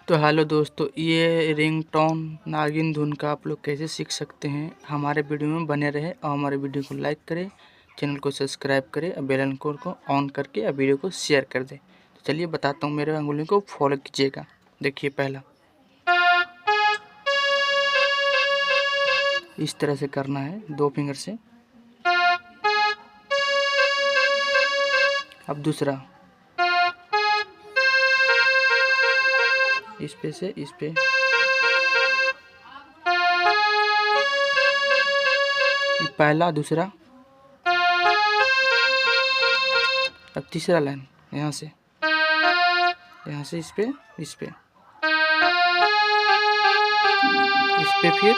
तो हेलो दोस्तों, ये रिंगटोन नागिन धुन का आप लोग कैसे सीख सकते हैं। हमारे वीडियो में बने रहे और हमारे वीडियो को लाइक करें, चैनल को सब्सक्राइब करें और बेल आइकन को ऑन करके और वीडियो को शेयर कर दें। तो चलिए बताता हूँ, मेरे अंगुली को फॉलो कीजिएगा। देखिए, पहला इस तरह से करना है 2 फिंगर से। अब दूसरा इस पे से इस पे। पहला दूसरा। अब तीसरा लाइन यहाँ से इस पे फिर